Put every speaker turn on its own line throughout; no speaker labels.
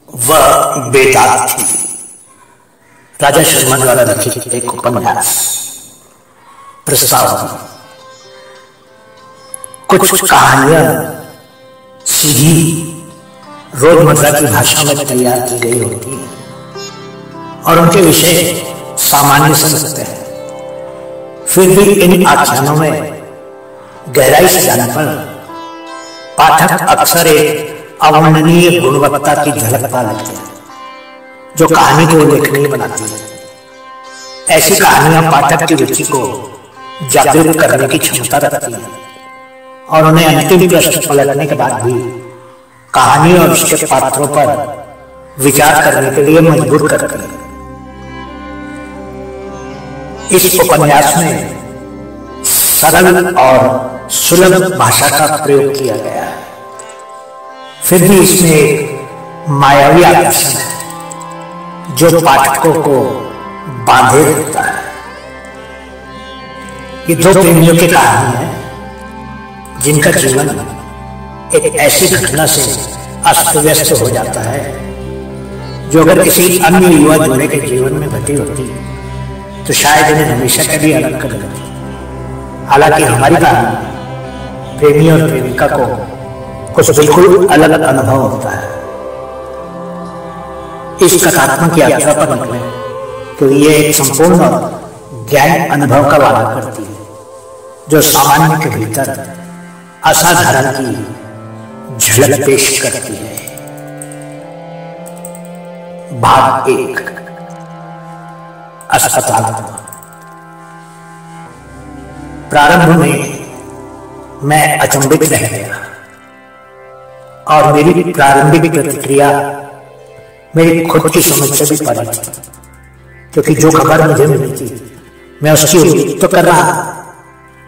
वह बेदाग थी। राजा शर्मा द्वारा लिखित एक उपन्यास। प्रस्ताव। कुछ कहानियां सीधी रोजमर्रा की भाषा में तैयार की गई होती है और उनके विषय सामान्य से लगते हैं। फिर भी इन आख्यानों में गहराई से जाने पर पाठक अक्सर एक अवर्णनीय गुणवत्ता की झलक पा लेते हैं जो कहानी को लेखनीय बनाती है। ऐसी कहानियां पाठक की रुचि को जागृत करने की क्षमता रखती हैं और उन्हें अंतिम प्रश्न पलटने के बाद भी कहानी और उसके पात्रों पर विचार करने के लिए मजबूर करती है। इस उपन्यास में सरल और सुलभ भाषा का प्रयोग किया गया है। फिर भी इसमें एक मायावी आकर्षण है जो पाठकों को बांधे रखता है। ये दो प्रेमियों की कहानी है जिनका जीवन एक ऐसी घटना से अस्त व्यस्त हो जाता है जो अगर किसी अन्य युवा जोड़े के जीवन में घटी होती तो शायद उन्हें हमेशा के लिए अलग कर देती। हालांकि हमारी कहानी प्रेमी और प्रेमिका को कुछ बिल्कुल अलग अनुभव होता है। इस कथात्मक यात्रा पर निकले तो ये एक संपूर्ण ज्ञान अनुभव का वादा करती है जो सामान्य के भीतर असाधारण की झलक पेश करती है। भाग 1। अस्पताल। प्रारंभ में मैं अचंभित रह गया और मेरी प्रारंभिक प्रतिक्रिया मेरी खुद की समझ से भी परे थी, क्योंकि जो खबर मुझे मिली थी मैं उसकी उम्मीद तो कर रहा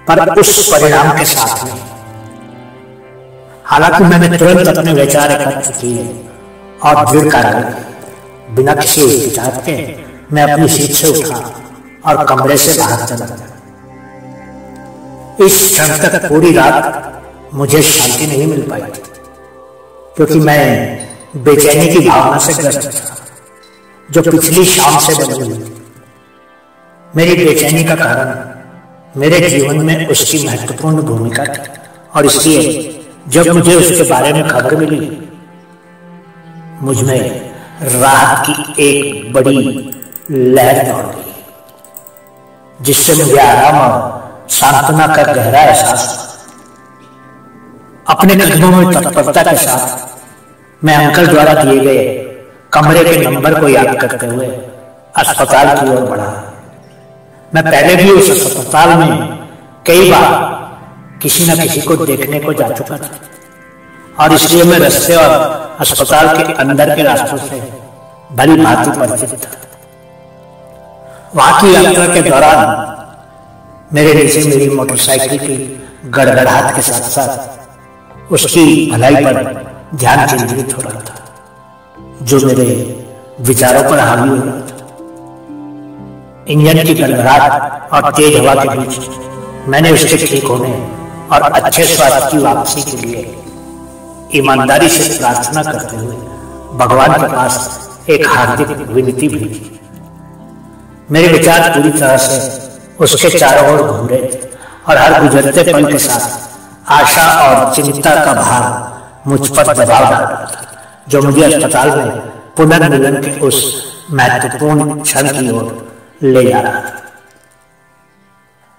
पर उस परिणाम के साथ में। हालांकि मैंने तुरंत अपने विचार एकत्र किए और दृढ़ कार्य बिना किसी हिचकिचाहट के मैं अपनी सीट से उठा और कमरे से बाहर चला गया। इस क्षण तक पूरी रात मुझे शांति नहीं मिल पाई थी, क्योंकि मैं बेचैनी की भावना से ग्रस्त था जो पिछली शाम से बनी हुई थी। मेरी बेचैनी का कारण मेरे जीवन में उसकी महत्वपूर्ण भूमिका थी और इसलिए जब मुझे उसके बारे में खबर मिली मुझमें राहत की एक बड़ी लहर दौड़ गई, जिससे मुझे आराम और सांत्वना का गहरा एहसास हुआ। अपने कदमों में तत्परता के साथ मैं अंकल द्वारा दिए गए कमरे के नंबर को याद करते हुए अस्पताल की ओर बढ़ा। मैं पहले भी उस अस्पताल में कई बार किसी न किसी को देखने को जा चुका था और इसलिए मैं रास्ते और अस्पताल के अंदर के रास्तों से भली भांति परिचित था। वहां की यात्रा के दौरान मेरे नीचे मेरी मोटरसाइकिल की गड़गड़ाहट के साथ साथ उसकी भलाई पर ध्यान केंद्रित हो रहा था जो मेरे विचारों पर हावी हो रहा था। इंजन की गड़गड़ाहट और तेज हवा के बीच मैंने उसके ठीक होने और अच्छे स्वास्थ्य की वापसी के लिए ईमानदारी से प्रार्थना करते हुए भगवान के पास एक हार्दिक विनती भी की। मेरे विचार पूरी तरह से उसके चारों ओर घूम रहे थे और हर गुजरते पल के साथ आशा और चिंता का भार मुझ पर दबाव डाल रहा था जो मुझे अस्पताल में पुनर्मिलन के उस महत्वपूर्ण क्षण की ओर ले जा रहा था।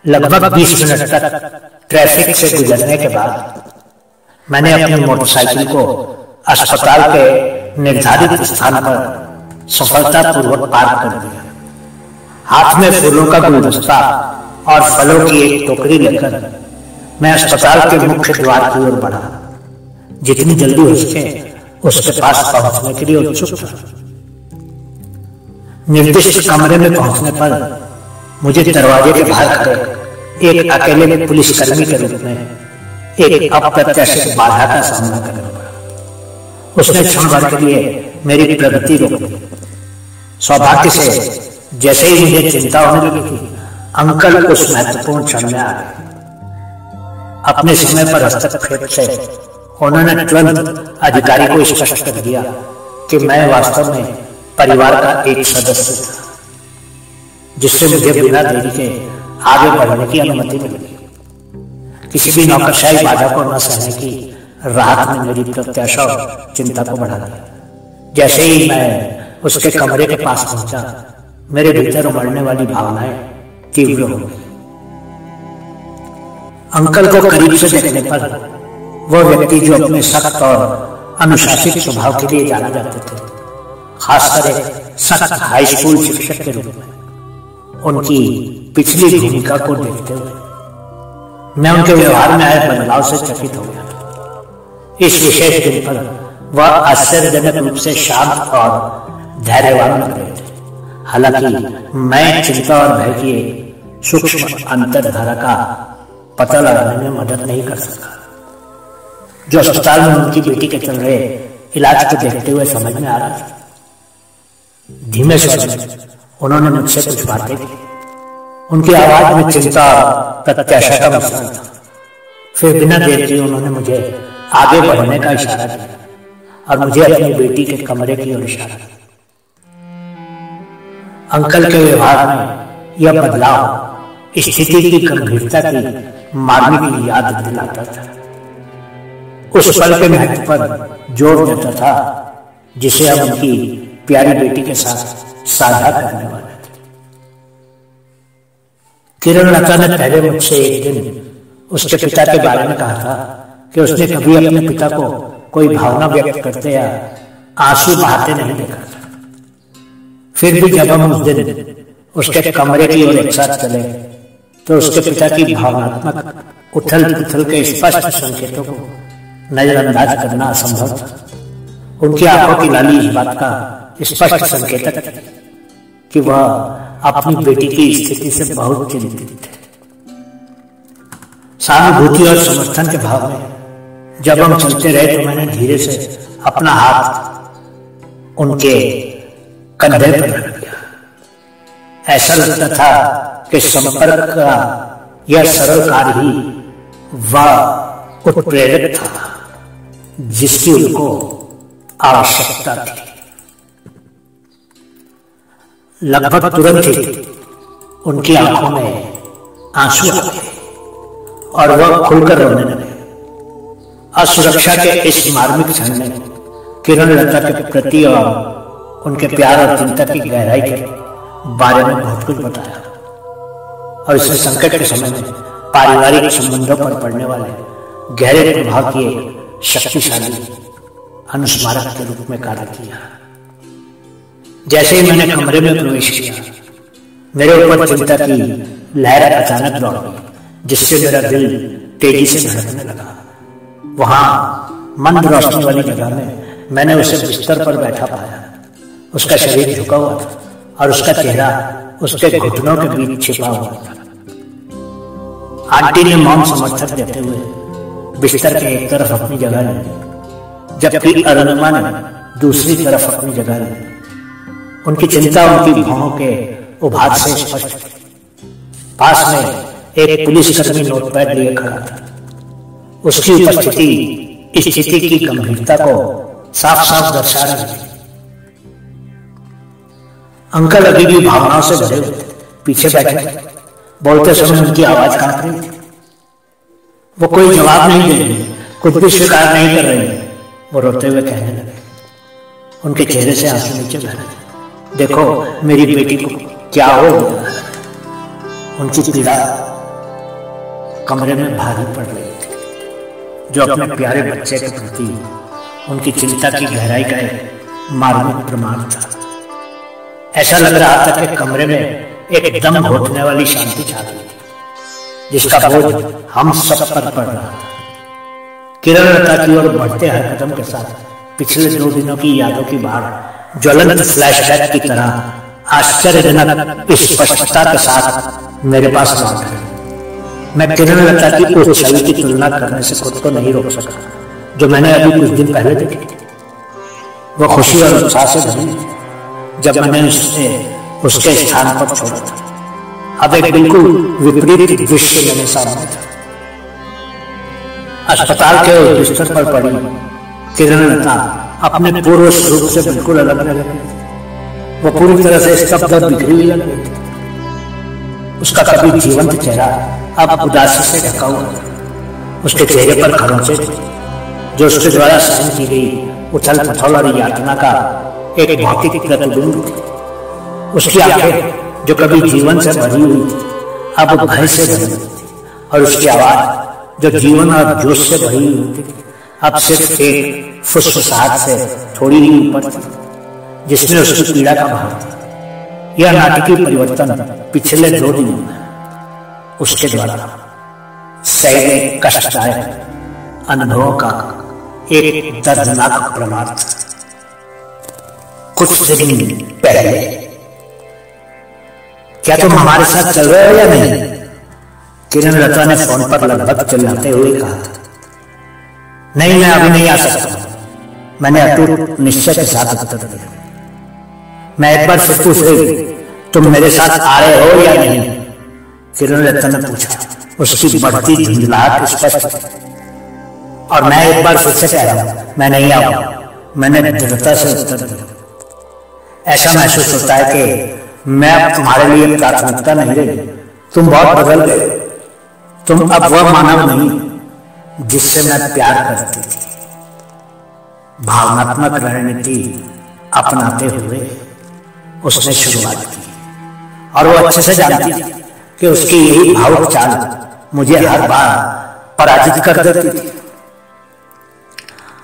लगभग 20 मिनट तक ट्रैफिक से गुजरने के बाद मैंने अपनी मोटरसाइकिल को अस्पताल के निर्धारित स्थान पर सफलतापूर्वक पार्क कर दिया। हाथ में फूलों का गुलदस्ता और फलों की एक टोकरी लेकर मैं अस्पताल के मुख्य द्वार की ओर बढ़ा। जितनी जल्दी हो सके उसके पास पहुंचने के लिए उत्सुक था। निर्दिष्ट कमरे में पहुंचने पर मुझे दरवाजे के बाहर खड़े एक अकेले पुलिसकर्मी के रूप में एक अप्रत्याशित बाधा का सामना करना पड़ा। उसने क्षण भर के लिए मेरी प्रगति रोक दी। सौभाग्य से जैसे ही मुझे चिंता होने लगी थी अंकल उस महत्वपूर्ण क्षण में आ गए। अपने समय पर हस्तक्षेप से उन्होंने तुरंत अधिकारी को स्पष्ट कर दिया कि मैं वास्तव में परिवार का एक सदस्य था, जिससे मुझे बिना देरी के आगे बढ़ने की अनुमति मिली। किसी भी नौकरशाही बाधा को न सहने की राहत ने मेरी प्रत्याशा और चिंता को बढ़ा दिया। जैसे ही मैं उसके कमरे के पास पहुंचा, मेरे भीतर उमड़ने वाली भावनाएं तीव्र हो गई। अंकल को करीब से देखने पर वो व्यक्ति जो अपने सख्त और अनुशासित स्वभाव के लिए जाने जाते थे, खासकर एक सख्त हाई स्कूल शिक्षक के रूप में, उनकी पिछली भूमिका को देखते हुए मैं उनके व्यवहार में आए बदलाव से चकित हो गया। इस विशेष दिन पर वह आश्चर्यजनक रूप से शांत और धैर्यवान लग रहे थे। हालांकि मैं चिंता और भय की सूक्ष्म अंतर्धारा का पता लगाने में मदद नहीं कर सका, जो अस्पताल में उनकी बेटी के चल रहे इलाज को देखते हुए समझ में आ रहा था। धीमे स्वर में उन्होंने मुझसे कुछ बातें की। उनकी आवाज में चिंता और प्रत्याशा का मिश्रण था। फिर बिना देर किए उन्होंने मुझे आगे बढ़ने का इशारा दिया और मुझे अपनी बेटी के कमरे की ओर इशारा किया। अंकल के व्यवहार में यह बदलाव स्थिति की गंभीरता की मार्मिक याद दिलाता था। उस पल के महत्व पर जोर देता था जिसे हम उनकी प्यारी बेटी के साथ साझा करने वाले थे। किरण लता ने पहले मुझसे एक दिन उसके पिता के बारे में कहा था कि उसने कभी अपने पिता को कोई भावना व्यक्त करते या आंसू बहाते नहीं देखा था। फिर भी जब हम उस दिन उसके कमरे की ओर एक साथ चले तो उसके पिता की भावनात्मक उथल पुथल के स्पष्ट संकेतों को नजरअंदाज करना असंभव था। उनकी आंखों की लाली इस बात का स्पष्ट संकेतक थी कि वह अपनी बेटी की स्थिति से बहुत चिंतित थे। सहानुभूति और समर्थन के भाव में जब हम चलते रहे तो मैंने धीरे से अपना हाथ उनके कंधे पर रख दिया। ऐसा लगता था कि संपर्क का यह सरल कार्य ही वह उत्प्रेरक था जिसकी उनको आवश्यकता थी। लगभग तुरंत ही उनकी आंखों में आंसू आ गए और वह खुलकर रोने लगे। असुरक्षा के इस मार्मिक क्षण में किरण लता के प्रति और उनके प्यार और चिंता की गहराई के बारे में बहुत कुछ बताया और इसने संकट के समय में पारिवारिक संबंधों पर पड़ने वाले गहरे प्रभाव की एक शक्तिशाली अनुस्मारक के रूप में कार्य किया। जैसे ही मैंने कमरे में प्रवेश किया, मेरे ऊपर चिंता की लहर अचानक दौड़ गई, जिससे मेरा दिल तेजी से धड़कने लगा। वहां मंद रोशनी वाली जगह में मैंने उसे बिस्तर पर बैठा पाया। उसका शरीर झुका हुआ था और उसका चेहरा उसके घुटनों के बीच छिपा हुआ था। आंटी ने मौन समर्थन देते हुए बिस्तर के एक तरफ अपनी जगह ली, जबकि अरुणिमा ने दूसरी तरफ अपनी जगह ली। उनकी चिंता उनकी भौहों के उभार से स्पष्ट थी। पास में एक पुलिसकर्मी नोटपैड लिए खड़ा था। उसकी उपस्थिति स्थिति की गंभीरता को साफ साफ दर्शा रही थी। अंकल अभी भी भावनाओं से भरे हुए थे, पीछे बैठे। बोलते समय उनकी आवाज कांप रही थी। वो कोई जवाब नहीं दे रही, कुछ भी स्वीकार नहीं कर रही। वो रोते हुए कहने लगे। उनके चेहरे से आंसू नीचे बह रहे थे। देखो मेरी बेटी को क्या हो गया। उनकी पीड़ा कमरे में भारी पड़ रही थी, जो अपने प्यारे बच्चे के प्रति उनकी चिंता की गहराई का एक मार्मिक प्रमाण था। ऐसा लग रहा था कि कमरे में एक दम घोटने वाली शांति छा गई थी, जिसका बोझ हम सब पर पड़ रहा था। किरण लता की ओर बढ़ते हर कदम के साथ पिछले 2 दिनों की यादों की बाढ़ ज्वलंत फ्लैशबैक की तरह आश्चर्यजनक स्पष्टता के साथ मेरे पास लौट आई। मैं किरण लता की उस छवि की तुलना करने से खुद को नहीं रोक सका जो मैंने अभी कुछ दिन पहले देखी थी। वह खुशी और उत्साह से भरी जब मैंने उसे उसके स्थान पर छोड़ा था। अब एक बिल्कुल विपरीत दृश्य मेरे सामने था। अस्पताल के बिस्तर पर पड़ी किरण लता अपने पूर्व स्वरूप से बिल्कुल अलग लग रही थी। वो पूरी तरह से स्तब्ध और बिखरी हुई लग रही थी। उसका कभी जीवंत चेहरा अब उदासी से ढका हुआ था। उसके चेहरे पर खरोंचे थे जो उसके द्वारा सहन की गई उथल पुथल और यातना का एक भौतिक प्रतिबिंब थी। उसकी आंखें जो कभी जीवन से भरी हुई थी अब भय से भरी हुई थी, और उसकी आवाज जो जीवन और जोश से भरी हुई थी अब सिर्फ एक फुसफुसाहट से थोड़ी ही ऊपर थी, जिसमें उसकी पीड़ा का भाव था। यह नाटकीय परिवर्तन पिछले 2 दिनों में उसके द्वारा सहे कष्टदायक अनुभवों का एक दर्दनाक प्रमाण था। कुछ दिन पहले, क्या तुम हमारे साथ चल रहे हो या नहीं? किरण लता ने फोन पर लगभग चिल्लाते हुए कहा था। नहीं, मैं अभी नहीं आ सकता, मैंने अटूट निश्चय के साथ उत्तर दिया। मैं एक बार फिर पूछ रही, तुम मेरे साथ आ रहे हो या नहीं? किरण लता ने पूछा। उसकी बढ़ती धुंधलाहट स्पष्ट थी। और मैं एक बार फिर से कह रहा हूं, मैं नहीं आऊंगा, मैंने दृढ़ता से उत्तर दिया। ऐसा महसूस होता है कि मैं अब तुम्हारे लिए प्राथमिकता नहीं रही। तुम बहुत बदल गए। तुम अब वह मानव नहीं जिससे मैं प्यार करती थी। भावनात्मक रणनीति अपनाते हुए उसने शुरुआत की, और वो अच्छे से जानती थी कि उसकी यही भावुक चाल मुझे हर बार पराजित कर देती थी।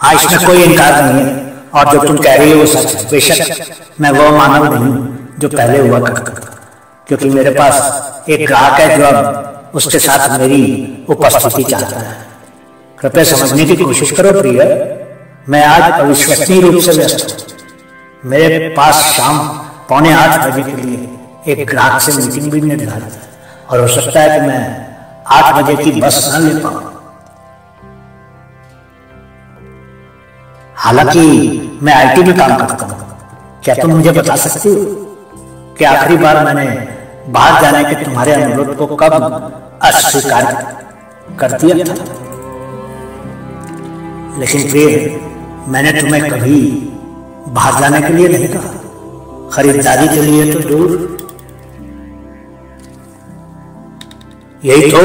हाँ, इसमें कोई इनकार नहीं है, और जो तुम कह रही हो वो सच है। बेशक मैं वो मानव नहीं जो पहले हुआ करता था, क्योंकि मेरे पास एक ग्राहक है जो अब उसके साथ मेरी उपस्थिति चाहता है। कृपया समझने की कोशिश करो प्रिय, मैं आज अविश्वसनीय रूप से व्यस्त हूं। मेरे पास शाम 7:45 बजे के लिए एक ग्राहक से मीटिंग भी निर्धारित है, और हो सकता है कि मैं 8 बजे की बस न ले पाऊं। हालांकि मैं आईटी में काम करता हूं। क्या तुम मुझे बता सकती हो कि आखिरी बार मैंने बाहर जाने के तुम्हारे अनुरोध को कब अस्वीकार कर दिया था? लेकिन प्रिय, मैंने तुम्हें कभी बाहर जाने के लिए नहीं कहा, खरीदारी के लिए तो दूर। यही तो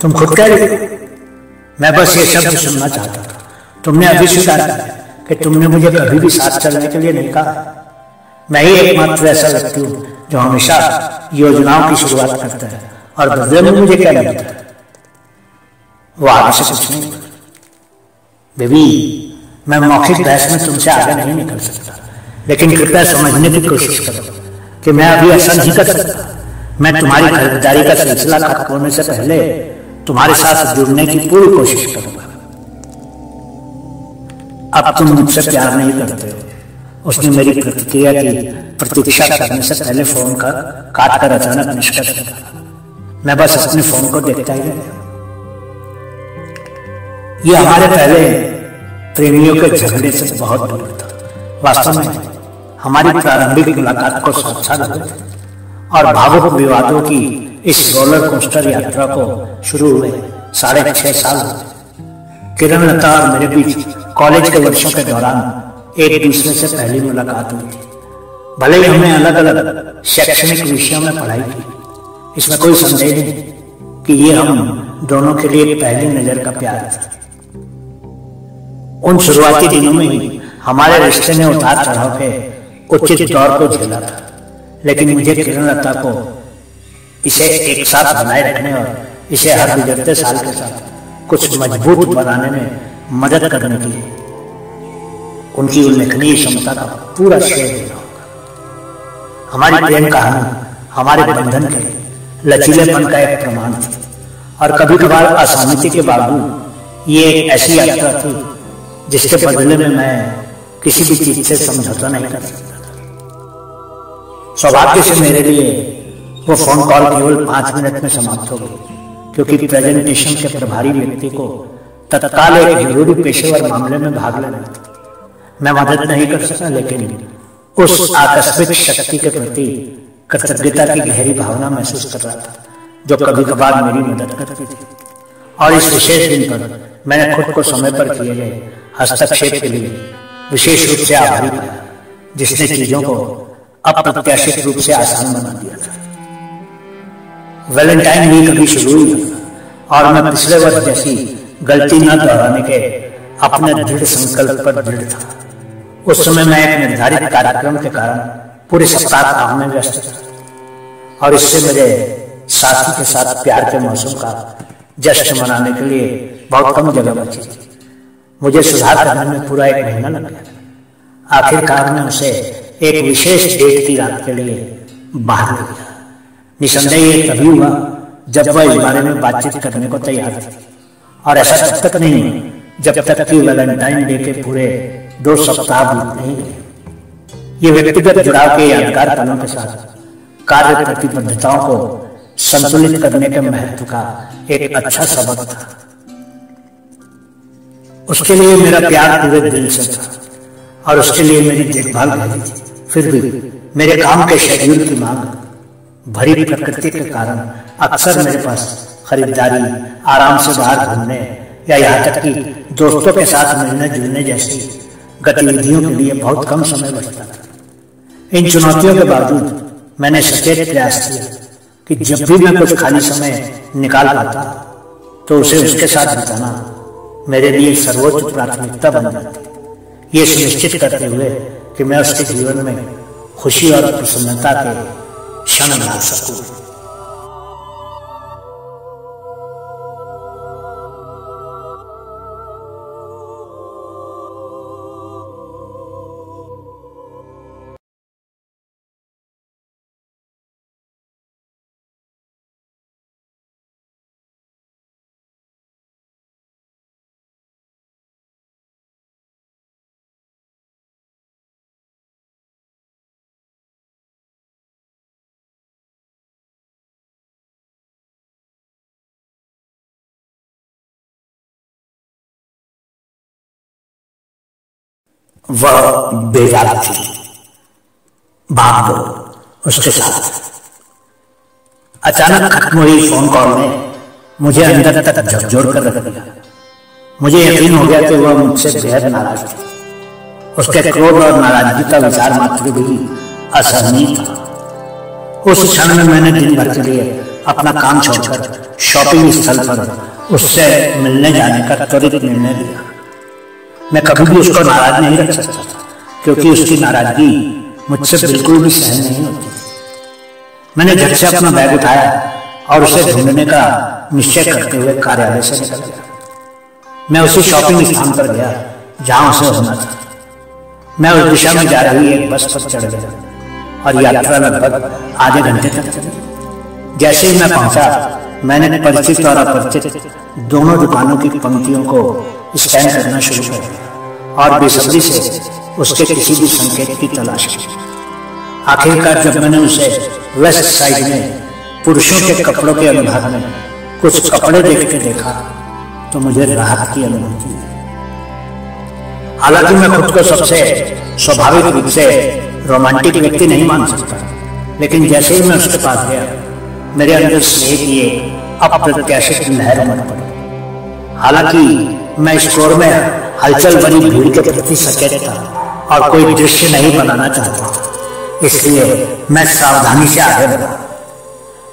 तुम खुद कह रही हो। मैं बस ये शब्द सुनना चाहता था। तुमने अभी स्वीकार किया कि तुमने मुझे कभी भी साथ चलने के लिए नहीं कहा। मैं ही एकमात्र ऐसा व्यक्ति हूं जो हमेशा योजनाओं की शुरुआत करता है, और बदले में मुझे क्या मिलता है? वो आगे से कुछ नहीं। बेबी, मैं मौखिक बहस में तुमसे आगे नहीं निकल सकता, लेकिन कृपया समझने की कोशिश करो कि मैं अभी ऐसा नहीं कर सकता। मैं तुम्हारी खरीदारी का सिलसिला खत्म होने से पहले तुम्हारे साथ जुड़ने की पूरी कोशिश करूंगा। अब तुम मुझसे प्यार नहीं करते हो। उसने मेरी प्रतिक्रिया की प्रतीक्षा करने से पहले फोन काट कर अचानक निष्कर्ष निकाला। मैं बस अपने फोन को देखता ही रहा। ये हमारे पहले प्रेमियों के झगड़े से बहुत दूर था। वास्तव में हमारी प्रारंभिक मुलाकात को साक्षात हुए थे, और भावुक विवादों की इस रोलर कोस्टर यात्रा को शुरू हुए 6.5 साल हुए। किरण लता और मेरे बीच कॉलेज के वर्षों के दौरान एक दूसरे से पहली मुलाकात हुई थी। भले ही हमने अलग अलग शैक्षणिक विषयों में पढ़ाई की, इसमें कोई संदेह नहीं कि ये हम दोनों के लिए पहली नजर का प्यार था। उन शुरुआती दिनों में ही हमारे रिश्ते ने उतार चढ़ाव के उचित दौर को झेला था, लेकिन मुझे किरण लता को इसे एक साथ बनाए रखने और इसे हर गुजरते साल के साथ कुछ मजबूत बनाने में मदद करने की उनकी उल्लेखनीय क्षमता का पूरा श्रेय देना होगा। हमारी प्रेम कहानी हमारे बंधन के लचीलेपन का एक प्रमाण थी, और कभी कभार असहमति के बावजूद ये एक ऐसी यात्रा थी जिसके बदले में मैं किसी भी चीज से समझौता नहीं कर सकता था। सौभाग्य से मेरे लिए वो फोन कॉल केवल 5 मिनट में समाप्त हो गई, क्योंकि प्रेजेंटेशन के प्रभारी व्यक्ति को तत्काल एक जरूरी पेशेवर मामले में भाग लेना था। मैं मदद नहीं कर सका, लेकिन उस आकस्मिक शक्ति के प्रति कृतज्ञता की गहरी भावना महसूस कर रहा था, जो कभी कभार मेरी मदद करती थी। और इस विशेष दिन पर मैंने खुद को समय पर किए गए हस्तक्षेप के लिए विशेष रूप से आभारी पाया, जिसने चीजों को अप्रत्याशित रूप से आसान बना दिया था। वैलेंटाइन वीक अभी शुरू हुई और मैं पिछले वर्ष जैसी गलती न दोहराने के अपने दृढ़ संकल्प पर दृढ़ था। उस समय मैं एक निर्धारित कार्यक्रम के कारण पूरे सप्ताह काम में व्यस्त था और इससे मेरे साथी के साथ प्यार के मौसम का जश्न मनाने के लिए बहुत कम जगह बची थी। मुझे सुधार करने में पूरा 1 महीना लग गया। आखिरकार मैं उसे एक विशेष डेट की रात के लिए बाहर ले गया। निसंदेह ये तभी हुआ जब वह इस बारे में बातचीत करने को तैयार थी, और ऐसा तब तक नहीं जब तक कि वैलेंटाइन डे के पूरे 2 सप्ताह बीत नहीं गए। ये व्यक्तिगत जुड़ाव के यादगार पलों के साथ कार्य प्रतिबद्धताओं को संतुलित करने के महत्व का एक अच्छा सबक था। उसके लिए मेरा प्यार पूरे दिल से था और उसके लिए मेरी देखभाल गहरी थी। फिर भी मेरे काम के शेड्यूल की मांग भरी प्रकृति के कारण अक्सर मेरे पास खरीदारी, आराम से बाहर घूमने या यहाँ तक कि दोस्तों के साथ मिलने जुलने जैसी गतिविधियों के लिए बहुत कम समय बचता था। इन चुनौतियों के बावजूद मैंने सचेत प्रयास किया कि जब भी मैं कुछ खाली समय निकाल पाता तो उसे उसके साथ बिताना मेरे लिए सर्वोच्च प्राथमिकता बन जाती, ये सुनिश्चित करते हुए कि मैं उसके जीवन में खुशी और प्रसन्नता के क्षण ला सकूं। वह बेजाग थी, भाग दो उसके साथ। अचानक खत्म हुई फोन कॉल ने मुझे अंदर तक झकझोर कर रख दिया। मुझे यकीन हो गया कि वह मुझसे बेहद नाराज थी। उसके क्रोध और नाराजगी का विचार मात्र भी असहनीय था। उस क्षण में मैंने दिन भर के लिए अपना काम छोड़कर शॉपिंग स्थल पर उससे मिलने जाने का त्वरित निर्णय लिया। मैं कभी भी उसको नाराज नहीं रख सकता था, क्योंकि उसकी नाराजगी मुझसे बिल्कुल भी सहन नहीं होती। मैंने झट से अपना बैग उठाया और उसे ढूंढने का निश्चय करते हुए कार्यालय से निकल गया। मैं उसी शॉपिंग स्थान पर गया जहां उसे होना था। मैं उस दिशा में जा रही एक बस पर चढ़ गया और यात्रा लगभग आधे घंटे तक चली। जैसे ही मैं पहुंचा, मैंने परिचित और अपरिचित दोनों दुकानों की पंक्तियों को स्कैन करना शुरू कर दिया और बेसब्री से उसके किसी भी संकेत की तलाश की। आखिरकार जब मैंने उसे वेस्ट साइड में पुरुषों के कपड़ों के अनुभाग में कुछ कपड़े देख के देखा तो मुझे राहत की अनुभूति हुई। हालांकि मैं खुद को सबसे स्वाभाविक रूप से रोमांटिक व्यक्ति नहीं मान सकता, लेकिन जैसे ही मैं उसके पास गया, मेरे अंदर स्नेह की एक अप्रत्याशित लहर उमड़ पड़ी। हालांकि मैं स्टोर में हलचल भरी भीड़ के प्रति सचेत था और कोई दृश्य नहीं बनाना चाहता था, इसलिए मैं सावधानी से आगे बढ़ा।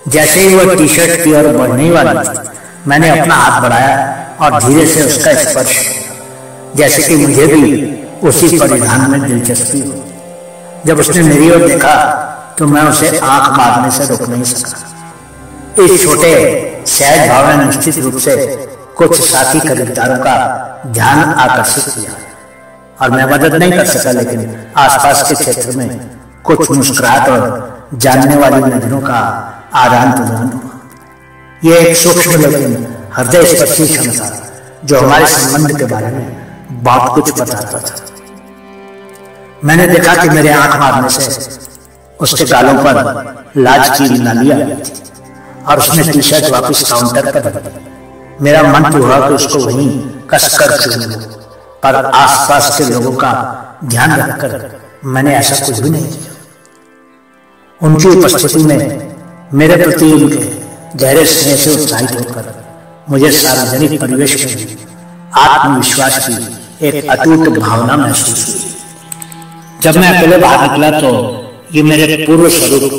जैसे ही वह टी शर्ट की ओर बढ़ने वाली थी, मैंने अपना हाथ बढ़ाया और धीरे से उसका स्पर्श किया, जैसे कि मुझे भी उसी परिधान में दिलचस्पी हो। जब उसने मेरी ओर देखा तो मैं उसे आंख मारने से रोक नहीं सका। इस छोटे सहज भाव ने निश्चित रूप से कुछ साथी खरीदारों का ध्यान आकर्षित किया और मैं मदद नहीं कर सका, लेकिन आसपास के क्षेत्र में कुछ मुस्कुराहट और जानने वाली नजरों का आदान प्रदान हुआ। यह एक सूक्ष्म लेकिन हृदय स्पर्शी क्षण था जो हमारे संबंध के बारे में बहुत कुछ बताता था। मैंने देखा कि मेरे आंख मारने से उसके गालों पर लाज की नाली आ गई थी और उसने टी शर्ट वापस काउंटर पर रख दी। मेरा मन तो हुआ कि उसको वहीं कसकर छू लूं, पर आसपास के लोगों का ध्यान रखकर मैंने ऐसा कुछ भी नहीं किया। उनकी उपस्थिति में मेरे प्रति उनके गहरे स्नेह से उत्साहित होकर मुझे सार्वजनिक परिवेश में आत्मविश्वास की एक अटूट भावना महसूस हुई। जब मैं अकेले बाहर निकला तो ये मेरे पूर्व स्वरूप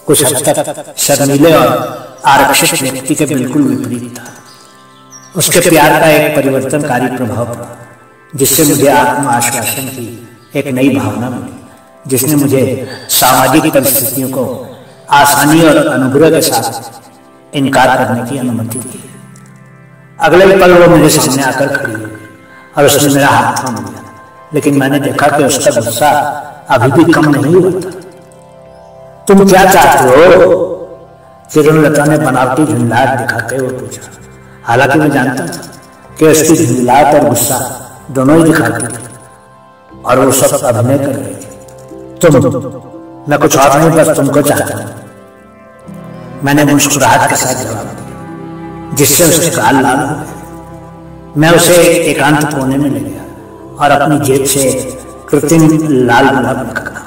कुछ हद तक शर्मीले और आरक्षित व्यक्ति के बिल्कुल विपरीत था। उसके प्यार का एक परिवर्तनकारी प्रभाव पड़ा, जिससे मुझे आत्म आश्वासन की एक नई भावना मिली, जिसने मुझे सामाजिक परिस्थितियों को आसानी और अनुग्रह के साथ इनकार करने की अनुमति दी। अगले पल वो मेरे सामने आकर खड़ी हुई और उसने मेरा हाथ थाम लिया, लेकिन मैंने देखा कि उसका गुस्सा अभी भी कम नहीं हुआ था। तुम क्या चाहते हो? किरणलता ने बनावटी झुंझलाहट दिखाते हुए पूछा। हालांकि मैं जानता था कि उसकी झुंझलाहट और गुस्सा दोनों ही दिखाती थी और वो सब अभिनय कर रही थी। मैं कुछ और नहीं, बस तुमको चाहता हूं। मैंने मुस्कुराहट के साथ जवाब दिया, जिससे उसके गाल लाल हो गए। मैं उसे एकांत कोने में ले गया और अपनी जेब से कृत्रिम लाल गुलाब निकाला।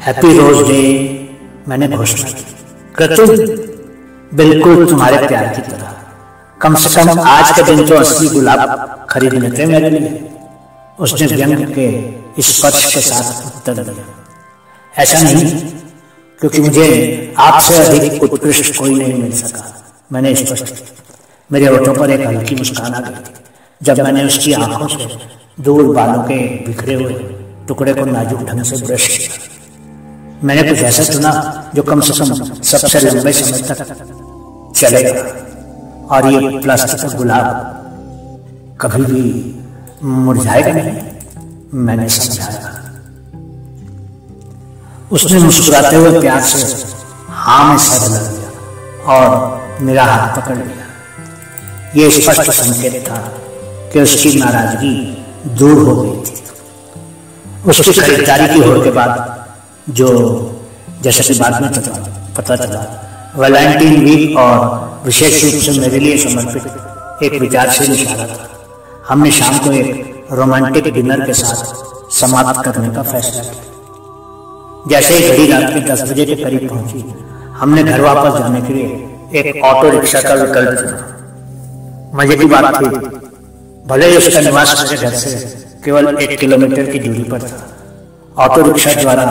हैप्पी रोज डे, मैंने घोषणा की। कृत्रिम? बिल्कुल तुम्हारे प्यार की तरह। कम से कम आज के दिन तो असली गुलाब खरीद लेते मेरे लिए। उसने व्यंग के स्पर्श के साथ उत्तर दिया। ऐसा नहीं, क्योंकि मुझे आपसे अधिक उत्कृष्ट कोई नहीं मिल सका, मैंने स्पष्ट किया। मेरे होठों पर एक हल्की मुस्कान आ गई जब मैंने उसकी आंखों से दूर बालों के बिखरे हुए टुकड़े को नाजुक ढंग से ब्रश किया। मैंने कुछ ऐसा सुना जो कम से कम सबसे लंबे समय तक चलेगा, और ये प्लास्टिक का गुलाब कभी भी मुरझाएगा नहीं, मैंने समझाया। उसने मुस्कुराते हुए प्यार से हाँ में सर हिला दिया और मेरा हाथ पकड़ लिया। ये स्पष्ट संकेत था कि उसकी नाराजगी दूर हो गई थी। उसकी खरीदारी की होड़ के बाद, जो जैसे कि बाद में पता चला, वैलेंटाइन वीक और विशेष रूप से मेरे लिए समर्पित एक विचारशील इशारा था। हमने शाम को एक रोमांटिक डिनर के साथ समाप्त करने का फैसला किया। जैसे ही घड़ी रात के 10 बजे के करीब पहुंची, हमने घर वापस जाने के लिए एक ऑटो रिक्शा का विकल्प चुना। मजे की बात थी, भले ही उसका निवास मेरे घर से केवल 1 किलोमीटर की दूरी पर था। ऑटो रिक्शा द्वारा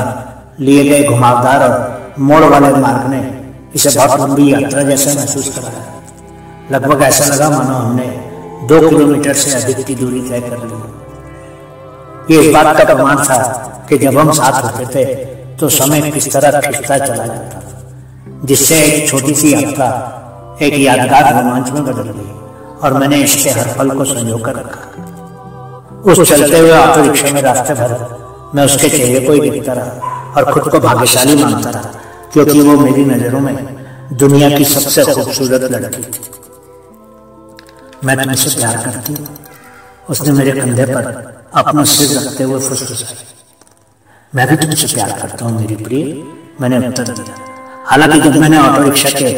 लिए गए घुमावदार और मोड़ वाले मार्ग ने इसे बहुत लंबी यात्रा जैसा महसूस कराया। लगभग ऐसा लगा मानो हमने 2 किलोमीटर से अधिक की दूरी तय कर ली। ये इस बात का प्रमाण था कि जब हम साथ होते थे तो समय किस तरह खिंचता चला जाता, जिससे एक छोटी सी यात्रा एक यादगार रोमांच में बदल गई और मैंने इसके हर पल को संजो कर रखा। उस चलते हुए ऑटो रिक्शा में रास्ते भर मैं उसके चेहरे को ही देखता रहा और खुद को भाग्यशाली मानता रहा, क्योंकि वो मेरी नजरों में दुनिया की सबसे खूबसूरत लड़की थी। मैं तुमसे प्यार करती हूँ, उसने मेरे कंधे पर अपना सिर रखते हुए फुसफुसाया। मैं भी तुमसे प्यार करता हूँ मेरी प्रिय, मैंने उत्तर दिया। हालांकि जब मैंने ऑटो रिक्शा के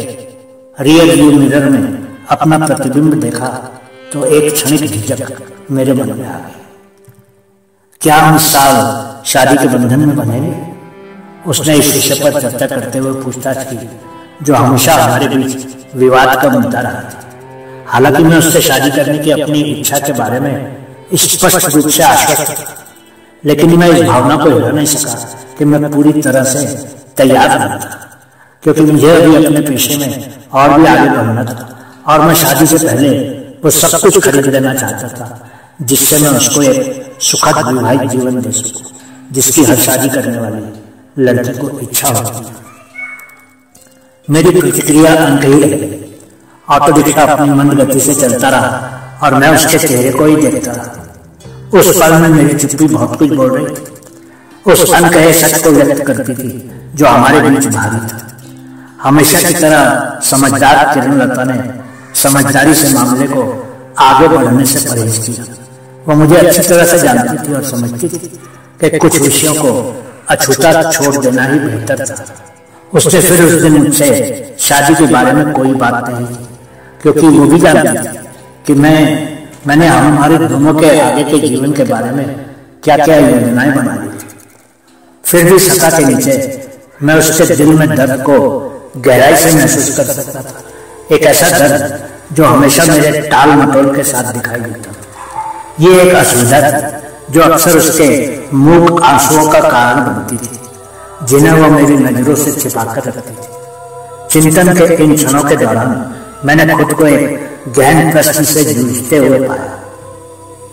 रियर व्यू मिरर में अपना प्रतिबिंब देखा तो एक क्षणिक झिझक मेरे मन में आ गई। क्या हम इस साल शादी के बंधन में बंधेंगे? उसने इस विषय पर चर्चा करते हुए पूछताछ की, जो हमेशा हमारे बीच विवाद का मुद्दा रहा था। हालांकि मैं उससे शादी करने की अपनी इच्छा के बारे में स्पष्ट रूप से आश्वस्त था, लेकिन मैं इस भावना को हिला नहीं सका कि मैं पूरी तरह से तैयार नहीं था, क्योंकि मुझे अभी अपने पेशे में और भी आगे बढ़ना था और मैं शादी से पहले वो सब कुछ खरीद लेना चाहता था जिससे मैं उसको एक सुखद वैवाहिक जीवन दे सकूं, जिसकी हर शादी करने वाली लड़की को इच्छा होती है। मेरी प्रतिक्रिया अनकही रह गई। ऑटो रिक्शा अपनी मंद गति से चलता रहा और मैं उसके चेहरे को ही देखता रहा। उस पल में मेरी चुप्पी बहुत कुछ बोल रही थी, उस अनकहे सच को व्यक्त करती थी जो हमारे बीच भारी था। हमेशा की तरह समझदार किरणलता ने समझदारी से मामले को आगे बढ़ने से परहेज किया। वो मुझे अच्छी तरह से जानती थी और समझती थी कि कुछ विषयों को अछूता छोड़ देना ही बेहतर था। उसने फिर उस दिन मुझसे शादी के बारे में कोई बात नहीं की, क्योंकि वो भी जानती थी कि मैंने हमारे दोनों के आगे के जीवन के बारे में क्या क्या योजनाएं बना ली थी। फिर भी सत्ता के नीचे मैं उसके दिल में दर्द को गहराई से महसूस कर सकता था, एक ऐसा दर्द जो हमेशा मेरे टाल मटोल के साथ दिखाई देता था। ये एक असुविधा थी जो अक्सर उसके मूक आंसुओं का कारण बनती थी, जिन्हें वो मेरी नजरों से छिपाकर रखती थी। चिंतन के इन क्षणों के दौरान मैंने खुद को एक गहन प्रश्न से जूझते हुए पाया।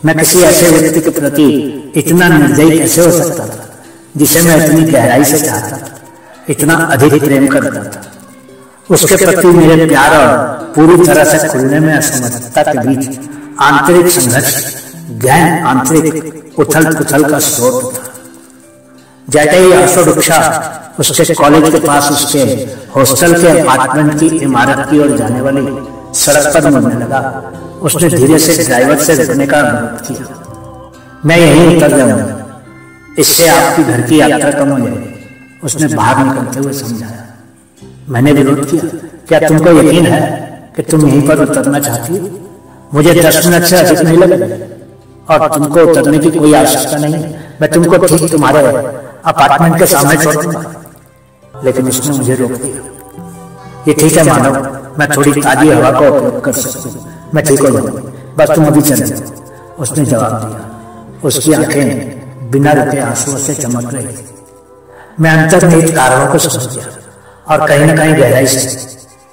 मैं किसी ऐसे व्यक्ति के प्रति इतना निर्दयी कैसे हो सकता था जिसे मैं इतनी गहराई से चाहता था, इतना अधिक प्रेम करता था। उसके प्रति मेरे प्यार और पूरी तरह से खुलने में असमर्थता के बीच आंतरिक संघर्ष, गहन आंतरिक उथल पुथल का स्रोत था। जैसे ही ऑटो रिक्शा उसके कॉलेज के पास उसके हॉस्टल के अपार्टमेंट की इमारत की ओर जाने वाली सड़क पर मुड़ने लगा, उसने धीरे से ड्राइवर से रुकने का अनुरोध किया। मैं यहीं उतर जाऊंगा, इससे आपकी घर की यात्रा कम हो जाएगी, उसने बाहर निकलते हुए समझाया। मैंने विरोध किया, क्या तुमको यकीन है कि तुम यहीं पर उतरना चाहती हो? मुझे 10 मिनट से अधिक नहीं लगे और तुमको उतरने की कोई आवश्यकता नहीं है। मैं तुमको ठीक तुम्हारे अपार्टमेंट के सामने छोड़ दूंगा। लेकिन उसने मुझे रोक दिया। ये ठीक है मानव, मैं थोड़ी ताजी हवा का उपयोग कर सकती हूँ, मैं ठीक हो जाऊंगी, बस तुम अभी चले जाओ, उसने जवाब दिया। उसकी आंखें बिना रुके आंसुओं से चमक रही थी। मैं अंतर्निहित कारणों को समझ गया और कहीं न कहीं गहराई से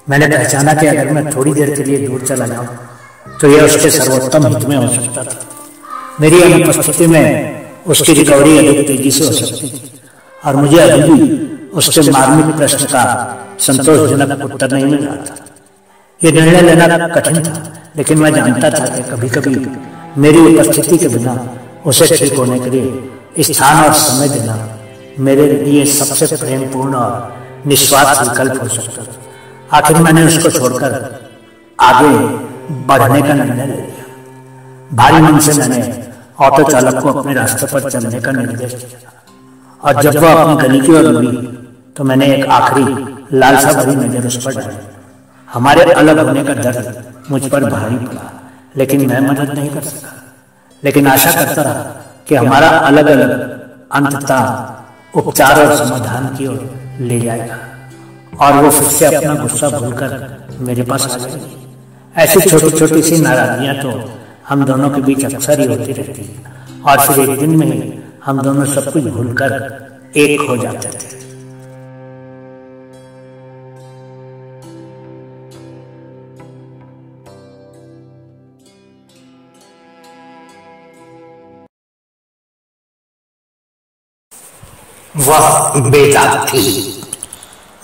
मैंने पहचाना कि अगर मैं थोड़ी देर के लिए दूर चला जाऊं तो यह उसके सर्वोत्तम हित में हो सकता था। मेरी अनुपस्थिति में उसकी रिकवरी अधिक तेजी से हो सकती थी और मुझे अभी भी उसके मार्मिक प्रश्न का संतोषजनक उत्तर नहीं मिल रहा था। यह निर्णय लेना कठिन था, लेकिन मैं जानता था कि कभी कभी मेरी उपस्थिति के बिना उसे ठीक होने के लिए स्थान और समय देना मेरे लिए सबसे प्रेमपूर्ण और निस्वार्थ विकल्प हो सकता था। आखिर मैंने उसको छोड़कर आगे बढ़ने का निर्णय ले लिया। भारी मन से मैंने ऑटो चालक को अपने रास्ते पर चलने का निर्देश दिया और जब वह अपनी गली की ओर मुड़ी तो मैंने एक आखिरी लालसा भरी नजर उस पर डाली। हमारे अलग होने का दर्द मुझ पर भारी पड़ा, लेकिन मैं मदद नहीं कर सका। लेकिन आशा करता रहा कि हमारा अलग अलग अंततः उपचार और समाधान की ओर ले जाएगा और वो फिर से अपना गुस्सा भूलकर मेरे पास आ जाएगी। ऐसी छोटी छोटी सी नाराजगियां तो हम दोनों के बीच अक्सर ही होती रहती है और फिर एक दिन में ही हम दोनों सब कुछ भूलकर एक हो जाते थे।
वह बेताब थी।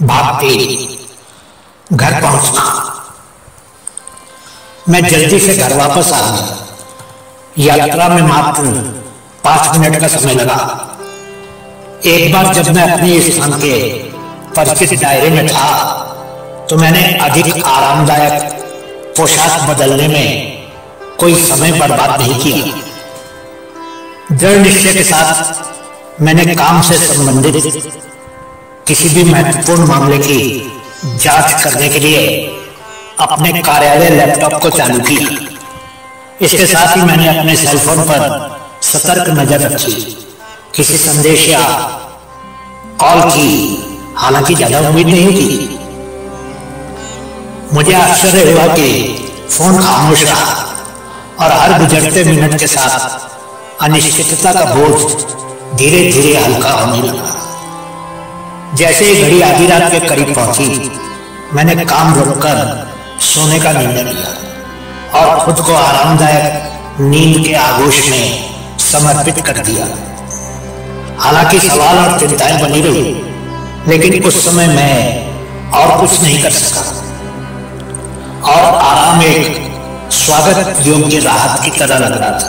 भागते घर पहुंचना। मैं जल्दी से घर वापस आ गया। यात्रा में मात्र 5 मिनट का समय लगा। एक बार जब मैं अपने स्थान के परिचित दायरे में था तो मैंने अधिक आरामदायक पोशाक बदलने में कोई समय बर्बाद नहीं किया। दृढ़ निश्चय के साथ मैंने काम से संबंधित किसी भी महत्वपूर्ण मामले की जांच करने के लिए अपने कार्यालय लैपटॉप को चालू किया। इसके साथ ही मैंने अपने सेल फोन पर सतर्क नजर रखी। किसी संदेश या कॉल की हालांकि ज्यादा उम्मीद नहीं थी। मुझे आश्चर्य हुआ कि फोन खामोश रहा और हर गुजरते मिनट के साथ अनिश्चितता का बोझ धीरे धीरे हल्का होने लगा। जैसे ही घड़ी आधी रात के करीब पहुंची, मैंने काम रोककर सोने का निर्णय लिया और खुद को आरामदायक नींद के आगोश में समर्पित कर दिया। हालांकि सवाल और चिंताएं बनी रही, लेकिन उस समय मैं और कुछ नहीं कर सका और आराम एक स्वागत योग्य राहत की तरह लग रहा था।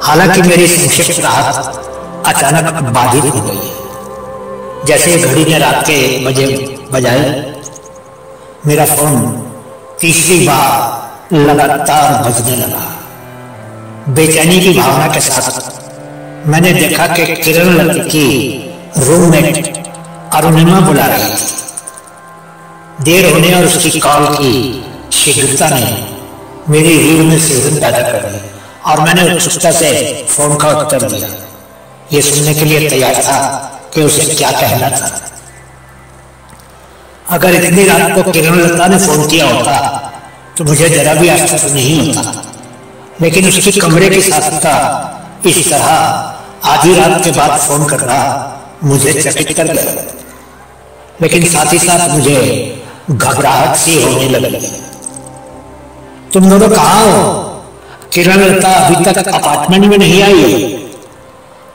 हालांकि मेरी संक्षिप्त राहत अचानक बाधित हो गई। जैसे घड़ी ने रात के 1 बजे बजाए, मेरा फोन तीसरी बार लगातार बजने लगा। बेचैनी की भावना के साथ मैंने देखा कि किरण लता की रूममेट अरुणिमा बुला रही थी। देर होने और उसकी कॉल की शीघ्रता ने मेरी रीढ़ में सिहरन पैदा कर दी और मैंने उत्सुकता से फोन का उत्तर दिया। ये सुनने के लिए तैयार था कि उसे क्या कहना था। अगर इतनी रात को किरण लता ने फोन किया होता तो मुझे जरा भी आश्चर्य नहीं होता, लेकिन उसकी कमरे की साथता इस तरह आधी रात के बाद फोन करना मुझे चकित कर गया, लेकिन साथ ही साथ मुझे घबराहट सी होने लगी। तुम दोनों कहाँ हो? किरण लता अभी तक अपार्टमेंट में नहीं आई है?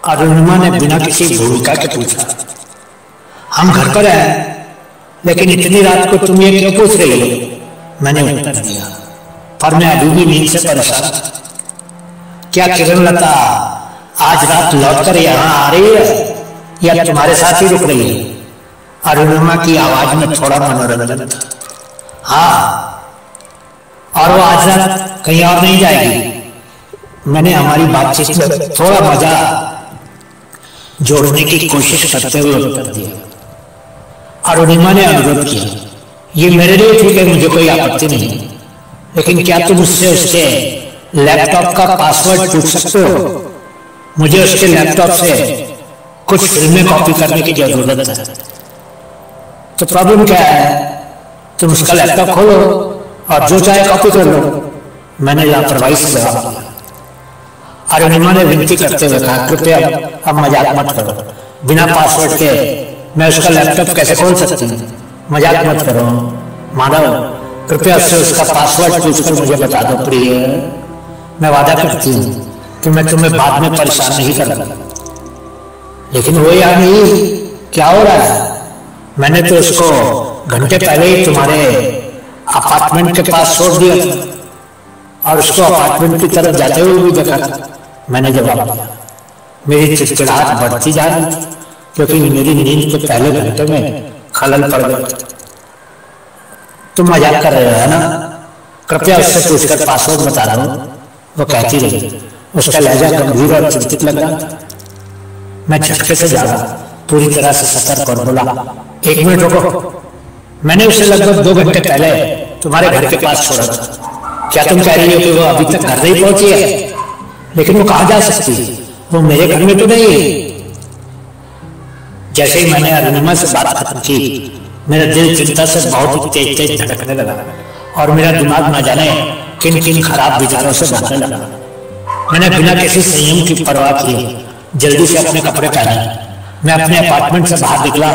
अरुणिमा ने बिना किसी भूमिका के पूछा। हम घर पर हैं, लेकिन इतनी रात को तुम ये क्यों पूछ रही हो? मैंने उत्तर दिया, पर मैं अभी भी नींद से परेशान। क्या किरण लता आज रात लौटकर यहाँ आ रही है या तुम्हारे साथ ही रुक रही है? अरुणिमा की आवाज में थोड़ा मनोरंजन था। हाँ, और वो आज रात कहीं और नहीं जाएगी? मैंने हमारी बातचीत में थोड़ा मजा जोड़ने की कोशिश करते हुए उत्तर दिया। अरुणिमा ने अनुरोध किया, ये मेरे लिए ठीक है, मुझे कोई आपत्ति नहीं, लेकिन क्या तुम उससे उसके लैपटॉप का पासवर्ड पूछ सकते हो? मुझे उसके लैपटॉप से कुछ फिल्में कॉपी करने की जरूरत है। तो प्रॉब्लम क्या है? तुम उसका लैपटॉप खोलो और जो चाहे कॉपी कर लो। मैंने लापरवाही से जवाब दिया। अरुणिमा ने विनती करते हुए कहा, कृपया अब मजाक मत करो, बिना पासवर्ड के मैं उसका लैपटॉप कैसे खोल सकती हूँ? मजाक मत करो माधव, कृपया उससे उसका पासवर्ड पूछकर मुझे बता दो प्रिय। मैं वादा करती हूँ कि मैं तुम्हें बाद में परेशान नहीं करूँगा। लेकिन वो यार नहीं, क्या हो रहा है? मैंने तो उसको घंटे पहले ही तुम्हारे अपार्टमेंट के पास छोड़ दिया था और उसको अपार्टमेंट की तरफ जाते हुए भी देखा था। मैंने जवाब दिया। मेरी चिड़चिड़ाहट बढ़ती जा रही थी क्योंकि मेरी नींद के पहले घंटे में खलल पड़ गया। तुम मजाक कर रहे हो है ना? कृपया उससे पूछकर पासवर्ड बता रहा हूँ, वो कहती रही। उसका लहजा गंभीर और चिंतित लग रहा था। मैं झटके से जागा, पूरी तरह से सतर्क और बोला, 1 मिनट रुको। मैंने उसे लगभग 2 घंटे पहले तुम्हारे घर के पास छोड़ा था। क्या तुम कह रही हो कि वो अभी तक घर नहीं पहुंची है? लेकिन वो कहाँ जा सकती है? वो मेरे घर में तो नहीं है। जैसे ही मैंने अरुणिमा से बात खत्म की, मेरा दिल चिंता से बहुत तेज तेज धड़कने लगा और मेरा दिमाग न जाने किन किन खराब विचारों से भरने लगा। मैंने बिना किसी संयम की परवाह किए जल्दी से अपने कपड़े पहने मैं अपने अपार्टमेंट से बाहर निकला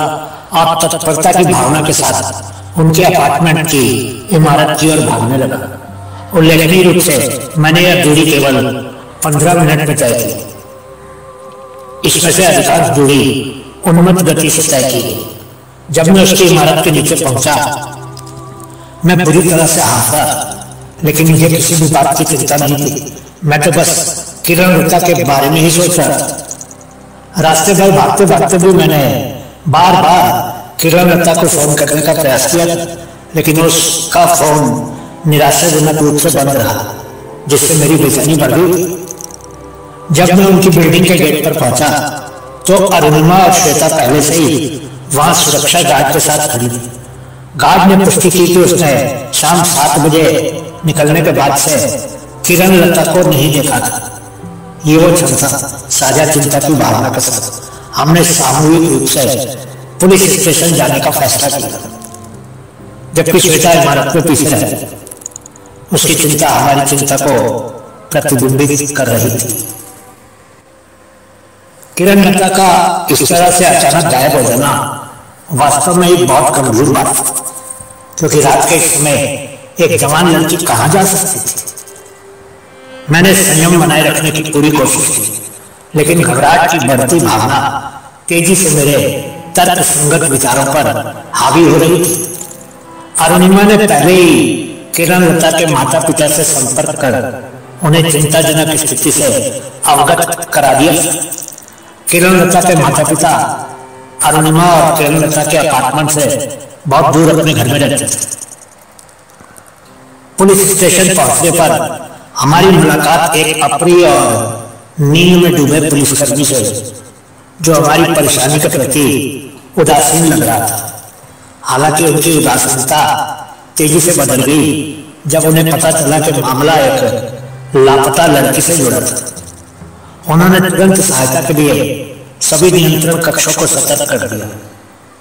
और तत्परता की भावना के साथ उनके अपार्टमेंट की इमारत की ओर भागने लगा। उल्लेखनीय रूप से मैंने यह दूरी केवल 15 मिनट में तय की। इसमें से अधिकांश दूरी उन्मत्त गति से तय की गई। जब मैं उसकी इमारत के नीचे पहुंचा, मैं बुरी तरह से हांफा, लेकिन मुझे किसी भी बात की चिंता नहीं थी। मैं तो बस किरण लता के बारे में ही सोच रहा था। रास्ते भर भागते भागते भी मैंने बार बार किरण लता को फोन करने का प्रयास किया, लेकिन उसका फोन निराशाजनक रूप से बंद रहा, जिससे मेरी बेचैनी बढ़ गई। जब मैं उनकी बिल्डिंग के गेट पर पहुंचा तो अरुणिमा और श्वेता पहले से ही वहां सुरक्षा गार्ड के साथ खड़ी थी। गार्ड ने पुष्टि की कि उसने शाम 7 बजे निकलने के बाद से किरण लता को नहीं देखा था। ये वो क्षण था, साझा चिंता की भावना के साथ हमने सामूहिक रूप से पुलिस स्टेशन जाने का फैसला किया। जबकि श्वेता इमारत में पीछे रहे, उसकी चिंता हमारी चिंता को प्रतिबिंबित कर रही थी। किरण लता का इस तरह से अचानक गायब हो जाना वास्तव में एक बहुत गंभीर बात थी, क्योंकि रात के समय एक जवान लड़की कहां जा सकती थी। मैंने संयम बनाए रखने की पूरी कोशिश की, लेकिन घबराहट की बढ़ती भावना तेजी से मेरे तर्क संगत विचारों पर हावी हो रही थी। अरुणिमा ने पहले ही किरण लता के माता पिता से संपर्क कर उन्हें चिंताजनक स्थिति से अवगत करा दिया। किरण लता के माता पिता अरुणिमा और किरण लता के अपार्टमेंट से बहुत दूर अपने घर में रहते थे। पुलिस स्टेशन पहुंचने पर हमारी मुलाकात एक अप्रिय और नींद में डूबे पुलिसकर्मी से, जो हमारी परेशानी के प्रति उदासीन लग रहा था। हालांकि उनकी उदासीनता तेजी से बदल गई जब उन्हें पता चला कि मामला एक लापता लड़की से जुड़ा था। उन्होंने तुरंत सहायता के लिए सभी नियंत्रण कक्षों को सतर्क कर दिया।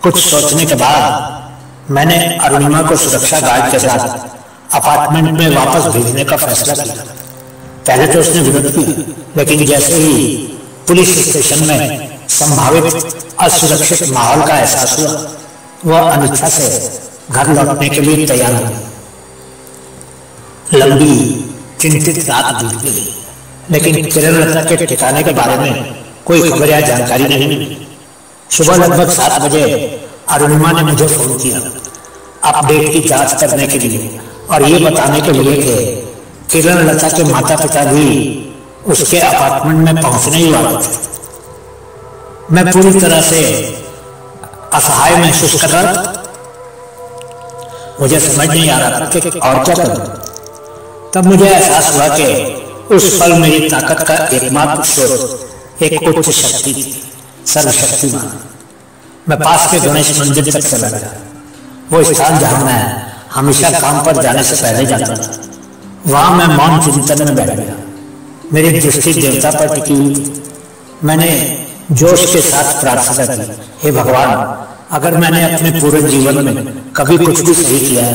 कुछ सोचने के बाद मैंने अरुणिमा को सुरक्षा गार्ड के साथ अपार्टमेंट में वापस भेजने का फैसला किया, पहले तो उसने विरोध किया, लेकिन जैसे ही पुलिस स्टेशन में संभावित असुरक्षित माहौल का एहसास हुआ, वह अनिच्छा से घर लौटने के लिए तैयार हो गई। लंबी चिंतित रात बीत गई, लेकिन किरणलता के ठिकाने के बारे में कोई खबर या जानकारी नहीं मिली। सुबह लगभग 7 बजे अरुणिमा ने मुझे फोन किया अपडेट की जांच करने के लिए और ये बताने के लिए कि किरणलता के माता पिता भी उसके अपार्टमेंट में पहुंचने ही वाले थे। मैं पूरी तरह से असहाय महसूस कर रहा था। मुझे समझ नहीं आ रहा था कि और क्या करूं। तब मुझे एहसास हुआ कि उस पल मेरी ताकत का एकमात्र स्रोत एक उच्च शक्ति थी, सर्वशक्तिमान। मैं पास के गणेश मंदिर तक चला गया, वो स्थान जहां मैं हमेशा काम पर जाने से पहले जाता था। वहां मैं मौन चिंतन में बैठ गया। मेरी दृष्टि देवता पर टिकी हुई थी। मैंने जोश के साथ प्रार्थना की, हे भगवान, अगर मैंने अपने पूरे जीवन में कभी कुछ भी सही किया है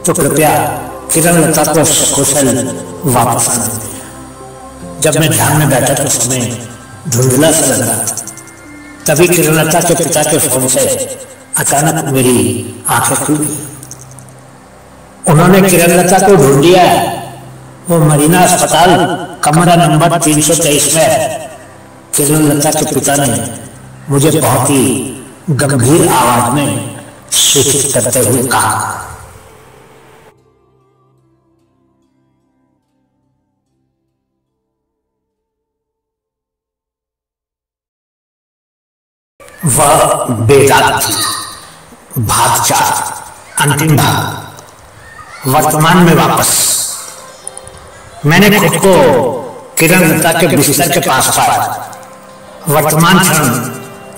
तो कृपया किरणलता को सकुशल वापस आने दें। जब मैं ध्यान में बैठा तो समय धुंधला सा लग रहा था। तभी किरणलता के पिता के फोन से अचानक मेरी आंखें खुल गई। उन्होंने किरणलता को ढूंढ लिया है, वो मरीना अस्पताल कमरा नंबर 323 में है। किरणलता के पिता ने मुझे बहुत ही गंभीर आवाज में सूचित करते हुए कहा। वह बेदाग थी। भाग 4, अंतिम भाग। वर्तमान में वापस। मैंने खुद को किरणलता के बिस्तर के पास पाया। वर्तमान क्षण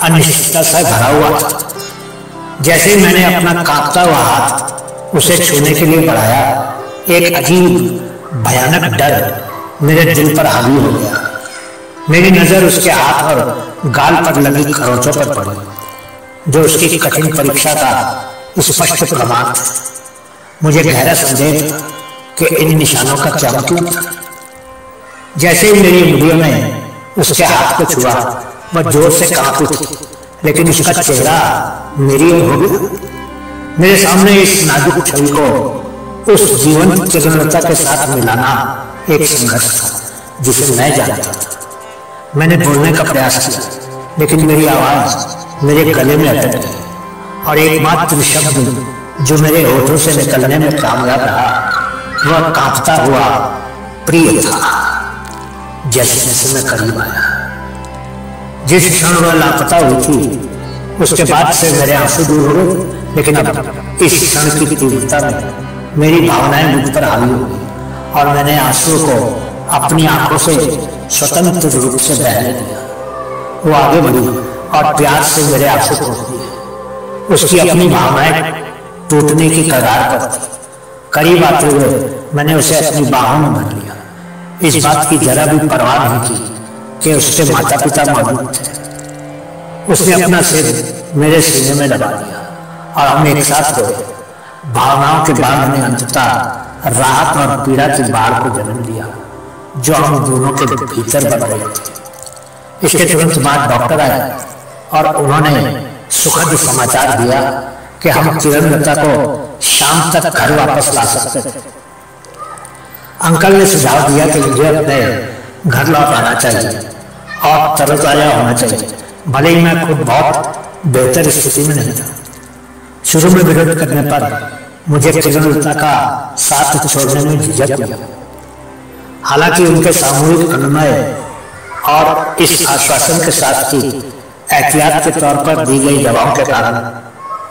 अनिश्चितता से भरा हुआ था। जैसे ही मैंने अपना कांपता हुआ हाथ उसे छूने के लिए बढ़ाया, एक अजीब भयानक डर मेरे दिल पर हावी हो गया। मेरी नजर उसके हाथ और गाल पर लगी खरोंचों पर पड़ी, जो उसकी कठिन परीक्षा का स्पष्ट प्रमाण था। मुझे गहरा संदेह था कि इन निशानों का क्या मतलब था। जैसे ही मेरी उंगलियों ने उसके हाथ को छुआ, वह जोर से कांप उठी, लेकिन उसका चेहरा मेरी ओर हो गया। मेरे सामने इस नाजुक छवि को उस जीवंत किरणलता के साथ मिलाना एक संघर्ष था जिसे मैं जानता था। मैंने बोलने का प्रयास किया, लेकिन मेरी आवाज मेरे गले में अटक गई और एकमात्र शब्द जो मेरे होठों से निकलने में कामयाब रहा, वह कांपता हुआ प्रिय था। जैसे जैसे मैं करीब आया, जिस क्षण वह लापता हुई थी, उसके बाद से मेरे आंसू दूर हो गए, लेकिन अब इस क्षण की तीव्रता में मेरी भावनाएं मुझ पर हावी हो गई और मैंने आंसुओं को अपनी आंखों से स्वतंत्र रूप से बहने दिया। वो आगे बढ़ी और प्यार से मेरे आंसू पोंछ दिए। उसकी अपनी भावनाएं टूटने की कगार पर थी। करीब आते हुए मैंने उसे अपनी बाहों में भर लिया। इस बात की जरा भी परवाह नहीं की कि उसके माता पिता मौजूद थे। उसने अपना सिर मेरे सीने में दबा दिया और हम एक साथ रोए। भावनाओं के बाढ़ ने अंततः राहत और पीड़ा की बाढ़ को जन्म दिया, जो हम दोनों के भीतर बन रहे थे। इसके तुरंत बाद डॉक्टर आया और उन्होंने सुखद समाचार दिया कि हम किरणलता को शाम तक घर वापस ला सकते थे। अंकल ने सुझाव दिया कि मुझे अपने घर लौट आना चाहिए और तरोताजा होना चाहिए, भले ही मैं खुद बहुत बेहतर स्थिति में नहीं था। शुरू में विरोध करने पर मुझे किरणलता का साथ छोड़ने में झिझक हुई। हालांकि उनके सामूहिक अनुनय और इस आश्वासन के साथ कि एहतियात के तौर पर दी गई दवाओं के कारण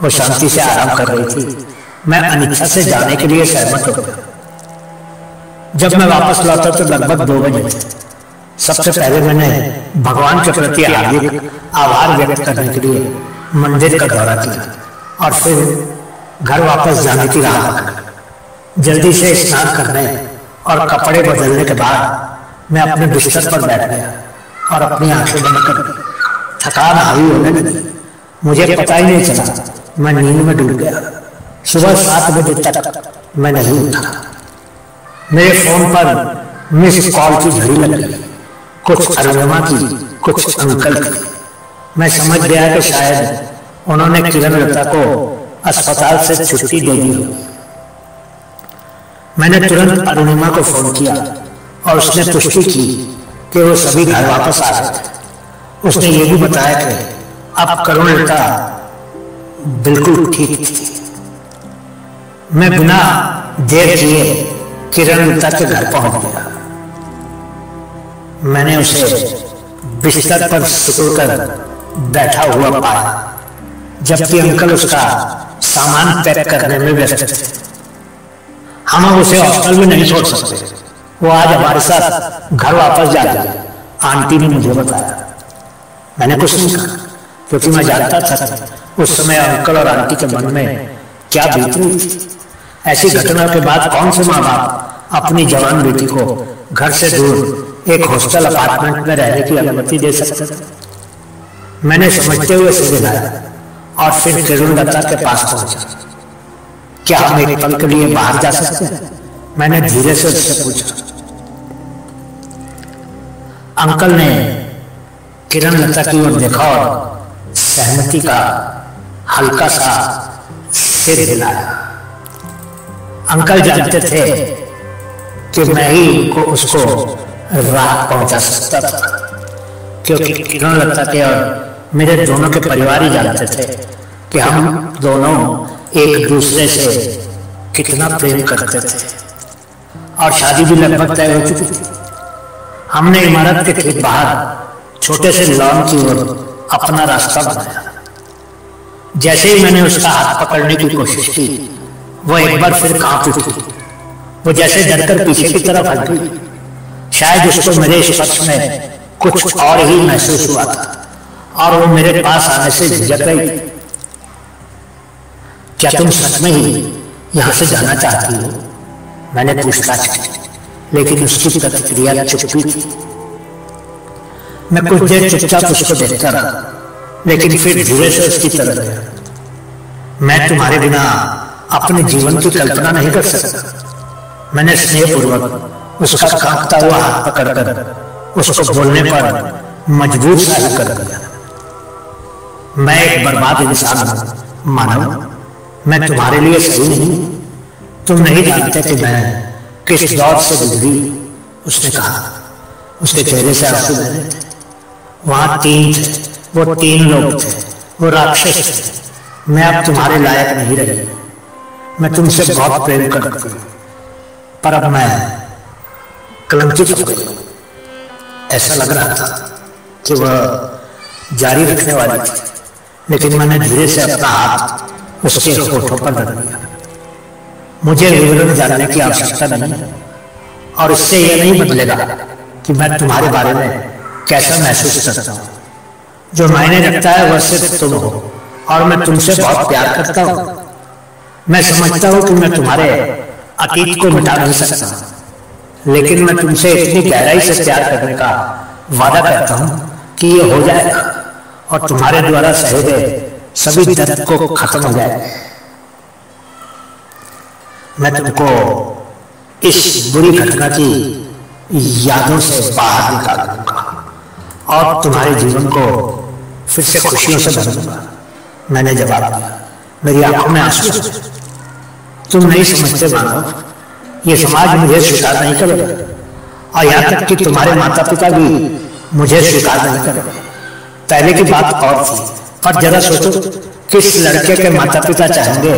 वो शांति से आराम कर रही थी, मैं अनिच्छा से जाने के लिए सहमत हो गया। जब मैं वापस लौटा तो लगभग 2 बजे थे। सबसे पहले मैंने भगवान के प्रति हार्दिक आभार व्यक्त करने के लिए मंदिर का दौरा किया और फिर घर वापस जाने की राह पकड़ी। जल्दी से स्नान करने और कपड़े बदलने के बाद मैं अपने बिस्तर पर बैठ गया और अपनी आंखें बंद कर दी। थकान हावी होने लगी। मुझे पता ही नहीं चला, मैं नींद में डूब गया। सुबह 7 बजे तक मैं नहीं उठा। मेरे फोन पर
मिस कॉल की घड़ी लग गई, कुछ अरुणिमा की, कुछ अंकल की। मैं समझ गया कि शायद उन्होंने किरण लता को अस्पताल से छुट्टी दे दी होगी। मैंने तुरंत अरुणिमा को फोन किया और उसने पुष्टि की कि वो सभी घर वापस आ गए थे। उसने ये भी बताया कि अब करुण लता बिल्कुल ठीक थी। मैं बिना देर किए किरण लता के घर पहुंच गया। मैंने उसे बिस्तर पर सिकुड़कर बैठा हुआ पाया, जबकि अंकल उसका सामान पैक करने में व्यस्त थे। हम उसे हॉस्टल में नहीं छोड़ सकते, वो आज हमारे साथ घर वापस जा रही है, आंटी ने मुझे बताया। मैंने कुछ नहीं कहा, क्योंकि मैं जानता था उस समय अंकल और आंटी के मन में क्या बीत रही थी। ऐसी घटना के बाद कौन से माँ बाप अपनी जवान बेटी को घर से दूर एक हॉस्टल अपार्टमेंट में रहने की अनुमति दे सकते थे। मैंने समझते हुए सिर हिलाया और फिर किरण लता के पास पहुंचा। क्या हम एक पल के लिए बाहर जा सकते हैं? मैंने धीरे से उससे पूछा। अंकल ने किरण लता की ओर देखा और सहमति का हल्का सा सिर हिलाया। अंकल जानते थे कि मैं ही उसको राहत पहुंचा सकता था, क्योंकि किरण लता के और मेरे दोनों के परिवार ही जानते थे कि हम दोनों एक दूसरे से कितना प्रेम करते थे और शादी भी लगभग तय हो चुकी थी। हमने इमारत के ठीक बाहर छोटे से लॉन की ओर अपना रास्ता बनाया। जैसे ही मैंने उसका हाथ पकड़ने की कोशिश की, वो एक बार फिर कांप उठी। वो जैसे डरकर पीछे की तरफ हट गई। शायद उसको मेरे स्पर्श में कुछ और ही महसूस हुआ था और वो मेरे पास आने से झिझक गई। क्या तुम सच में ही यहां से जाना चाहती हो? मैंने पूछताछ की, लेकिन उसकी प्रतिक्रिया चुप्पी थी। मैं कुछ देर चुपचाप उसको देखता रहा, लेकिन फिर धीरे से उसकी तरफ गया। मैं तुम्हारे बिना अपने जीवन की कल्पना नहीं कर सकता। मैंने स्नेहपूर्वक उसका कांपता हुआ हाथ पकड़कर उसको बोलने पर मजबूर सा ही कर दिया। मैं एक बर्बाद इंसान हूं मानव, मैं तुम्हारे लिए सही नहीं। तुम नहीं जानते कि मैं किस दौर से गुजरी। उसने कहा। उसके चेहरे से आंसू बह रहे थे। वहां तीन थे, वो तीन लोग थे, वो राक्षस थे। मैं अब तुम्हारे लायक नहीं रही। मैं तुमसे बहुत प्रेम करती हूँ, पर अब मैं कलंकित हो गई। ऐसा लग रहा था कि वह जारी रखने वाली थी, लेकिन मैंने धीरे से अपना हाथ उसके होठों पर रख दिया। मुझे विवरण जानने की आवश्यकता नहीं है, और इससे यह नहीं बदलेगा कि मैं तुम्हारे बारे में कैसा महसूस करता हूँ। जो मायने रखता है वह सिर्फ तुम हो, और मैं तुमसे बहुत प्यार करता हूँ। मैं समझता हूँ कि मैं तुम्हारे अतीत को मिटा नहीं सकता, लेकिन मैं तुमसे इतनी गहराई से प्यार करने का वादा करता हूँ कि ये हो जाएगा और तुम्हारे द्वारा सहे गए सभी दर्द को खत्म हो जाएगा। मैं तुमको इस बुरी घटना की यादों से बाहर निकालूंगा और तुम्हारे जीवन को फिर से खुशियों से भर दूंगा। मैंने जवाब दिया, मेरी आंखों में आंसू। तुम नहीं समझते मानव, ये समाज मुझे स्वीकार नहीं करेगा, और यहाँ तक कि तुम्हारे माता पिता भी मुझे स्वीकार नहीं करेगा। पहले की बात और थी, पर जरा सोचो, किस लड़के के माता पिता चाहेंगे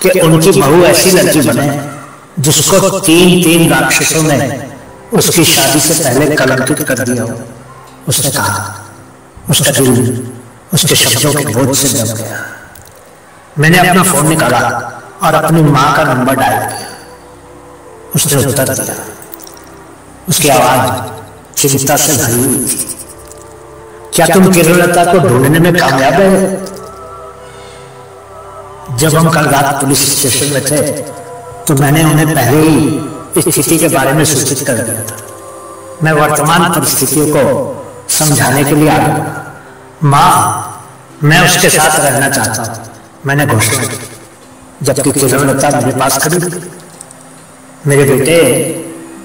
कि उनकी बहू ऐसी लड़की बने जिसको तीन राक्षसों ने उसकी शादी से पहले कलंकित कर दिया हो। उसने कहा। उसका दिल उसके शब्दों के बोझ से दब गया। मैंने अपना फोन निकाला और अपनी माँ का नंबर डायल किया। उसने उत्तर दिया। उसकी आवाज चिंता से भरी हुई थी। क्या तुम किरण लता को ढूंढने में कामयाब रहे? जब हम कल रात पुलिस स्टेशन में थे तो मैंने उन्हें पहले ही इस स्थिति के बारे में सूचित कर दिया था। मैं वर्तमान परिस्थितियों को समझाने के लिए आ गया। माँ, मैं उसके साथ रहना चाहता हूँ, मैंने घोषणा की, जबकि किरण लता मेरे पास खड़ी थी। मेरे बेटे,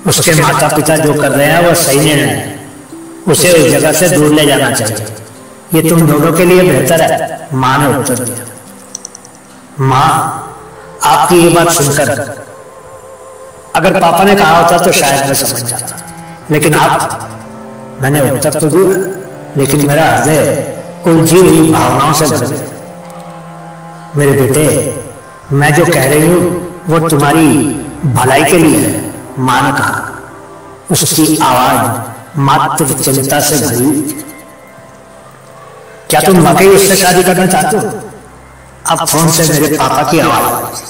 उसके माता पिता जो कर रहे हैं वो सही नहीं है, उसे उस जगह से दूर ले जाना चाहिए, ये तुम दोनों के लिए बेहतर है। माँ ने उत्तर दिया। माँ, आपकी ये बात सुनकर अगर पापा ने कहा होता तो शायद मैं समझ जाता, लेकिन आप, मैंने उत्तर तो दिया, लेकिन मेरा हृदय उलझी हुई भावनाओं से भर गया। मेरे बेटे, मैं जो कह रही हूँ वो तुम्हारी भलाई के लिए है, माँ ने कहा। उसकी आवाज मात्र चिंता से भरी हुई थी। क्या तुम वाकई उससे शादी करना चाहते हो? अब फोन से मेरे पापा की आवाज।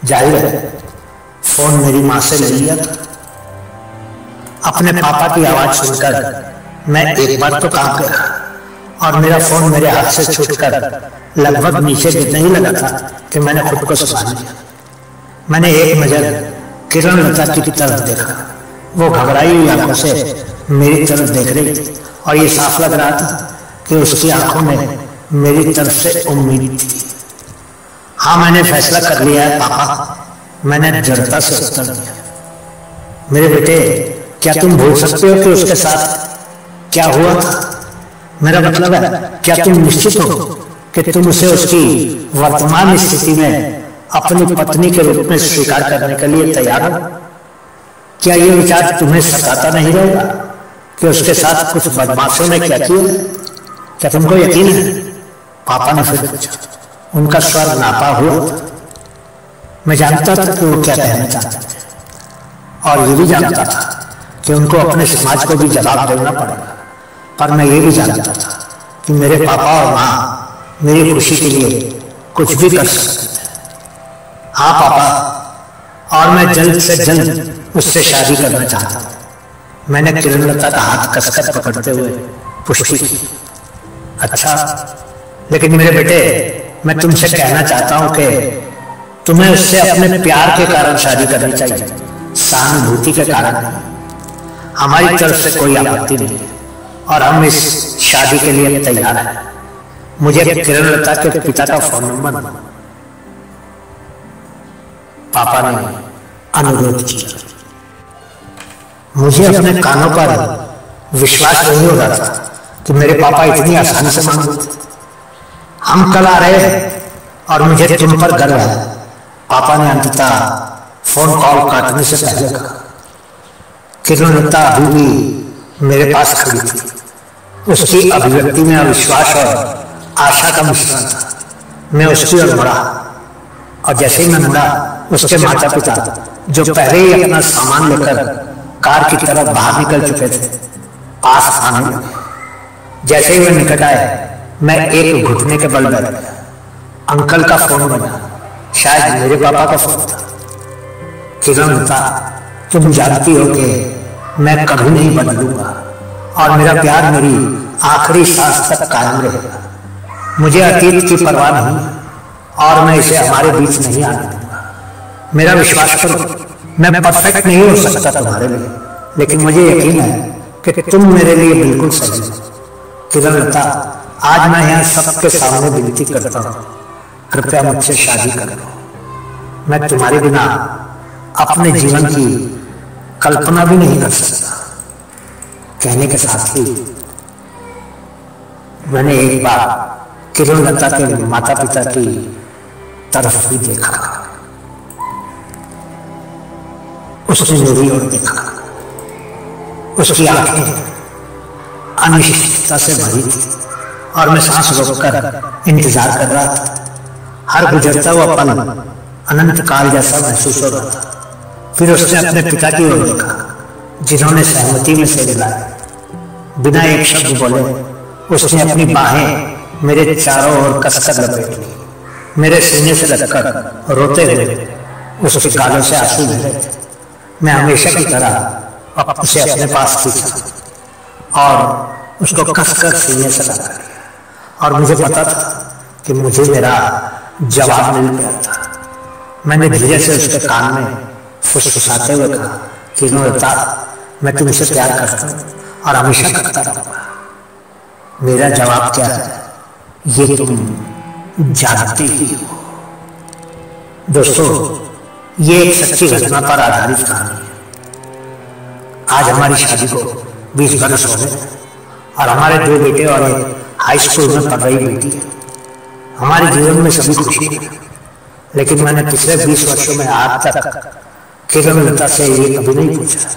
जाहिर है फोन मेरी माँ से ले लिया था। अपने पापा की आवाज सुनकर मैं एक बार तो कांप गया और मेरा फोन मेरे हाथ से छूटकर लगभग नीचे गिरने ही लगा था कि मैंने खुद को संभाल लिया। मैंने एक नजर किरण लता की तरफ देखा। वो घबराई हुई आंखों से मेरी तरफ देख रही थी और ये साफ लग रहा था कि उसकी आंखों में मेरी तरफ से उम्मीद थी। हाँ, मैंने फैसला कर लिया है पापा, मैंने दृढ़ता से उत्तर दिया। मेरे बेटे, क्या तुम भूल सकते हो कि उसके साथ क्या हुआ था? मेरा मतलब है, क्या तुम निश्चित हो कि तुम उसे उसकी वर्तमान स्थिति में अपनी पत्नी के रूप में स्वीकार करने के लिए तैयार हो? क्या ये विचार तुम्हें सताता नहीं रहेगा कि उसके साथ कुछ बदमाशों ने क्या किया? क्या तुमको यकीन है? पापा ने फिर पूछा। उनका स्वर नापा हुआ था। मैं जानता था कि वो क्या कहना चाहते थे और ये भी जानता था कि उनको अपने समाज को भी जवाब देना पड़ेगा, पर मैं ये भी जानता था कि मेरे पापा और माँ मेरी खुशी के लिए कुछ भी कर सकते थे। हाँ पापा, और मैं जल्द से जल्द उससे शादी करना चाहता हूँ। मैंने किरण लता का हाथ कसकर पकड़ते हुए पुष्टि की। अच्छा, लेकिन मेरे बेटे, मैं तुमसे कहना चाहता हूँ कि तुम्हें उससे अपने प्यार के कारण शादी करनी चाहिए, सहानुभूति के कारण नहीं। हमारी तरफ से कोई आपत्ति नहीं है और हम इस शादी के लिए तैयार हैं। मुझे किरण लता के पिता का फोन नंबर। पापा ने अनुरोध किया। मुझे अपने कानों पर विश्वास नहीं हो रहा था कि मेरे पापा इतनी आसानी से मान लेते। हम कल आ रहे हैं और मुझे तुम पर गर्व है, पापा ने अंततः फोन कॉल काटने से पहले कहा। किरण लता अभी भी मेरे पास खड़ी थी। उसकी अभिव्यक्ति में अविश्वास और आशा का मिश्रण था। मैं उसकी ओर मुड़ा और जैसे ही मैं मुड़ा, उसके माता पिता, जो पहले ही अपना सामान लेकर कार की तरफ बाहर निकल चुके थे, पास आने लगे। जैसे ही वे निकट आए, मैं एक घुटने के बल बैठ गया। अंकल का फोन बजा, शायद मेरे पापा का फोन था। किरण लता, तुम जानती हो कि मैं कभी नहीं बदलूंगा और मेरा प्यार मेरी आखिरी सांस तक कायम रहेगा। मुझे अतीत की परवाह नहीं और मैं इसे हमारे बीच नहीं आने दूंगा। मेरा विश्वास करो, मैं परफेक्ट नहीं हो सकता तुम्हारे लिए, लेकिन मुझे यकीन है कि तुम मेरे लिए बिल्कुल सही हो। किरण लता, आज मैं यहाँ सबके सामने विनती करता हूँ, कृपया मुझसे शादी कर लो। मैं तुम्हारे बिना अपने जीवन की कल्पना भी नहीं कर सकता। कहने के साथ ही मैंने एक बार किरण लता के माता पिता की तरफ भी देखा। उसने मेरी ओर देखा। उसकी आंखें अनिश्चितता से भरी थी और मैं सांस रोककर इंतजार कर रहा था। हर गुजरता हुआ पल अनंत काल जैसा महसूस हो रहा था। फिर उसने अपने पिता की ओर देखा, जिन्होंने सहमति में से मिलाया। बिना एक शब्द बोले उसने अपनी बाहें मेरे चारों ओर कसकर लपेट ली। मेरे सीने से लगकर रोते हुए उसके गालों से आंसू बह रहे थे। मैं हमेशा की तरह उसे अपने पास खींचा और उसको कसकर सीने से लगा लिया और मुझे पता था कि मुझे मेरा जवाब मिल गया था। मैंने धीरे से उसके कान में फुसफुसाते हुए कहा, किरण लता, मैं तुमसे प्यार करता हूँ और हमेशा करता रहूंगा। मेरा जवाब क्या है ये तुम जानते ही हो। दोस्तों, ये एक सच्ची घटना पर आधारित कहानी है। आज हमारी शादी को 20 बरस हो गए और हमारे 2 बेटे और एक हाई स्कूल में पढ़ रही बेटी है। हमारे जीवन में सभी खुशी है, लेकिन मैंने पिछले 20 वर्षों में आज तक किरण लता से ये कभी नहीं पूछा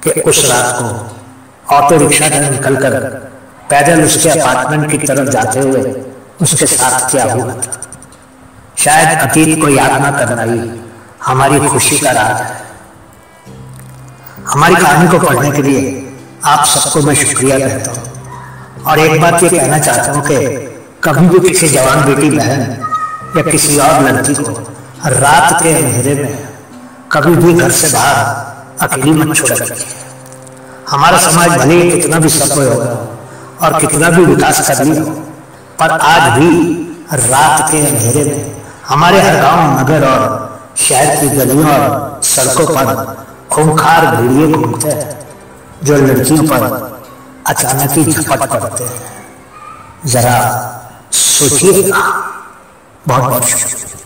कि उस रात को ऑटो रिक्शा से निकलकर पैदल उसके अपार्टमेंट की तरफ जाते हुए उसके साथ क्या हुआ था। शायद अतीत को याद ना करना ही हमारी खुशी का राज है। हमारी कहानी को पढ़ने के लिए आप सबको मैं शुक्रिया कहता हूँ और एक बात ये कहना चाहता हूँ कि कभी भी किसी जवान बेटी बहन या किसी और लड़की को रात के अंधेरे में कभी भी घर से बाहर अकेली मत छोड़िए। हमारा समाज भले ही कितना भी सभ्य होगा और कितना भी विकास कर लिया हो, पर आज भी रात के अंधेरे में हमारे हर गांव, नगर और शहर की गलियों और सड़कों पर खूंखार भेड़िए घूमते हैं जो लड़कियों पर अचानक ही झपट पड़ते हैं। जरा सोचिएगा। बहुत बहुत शुक्रिया।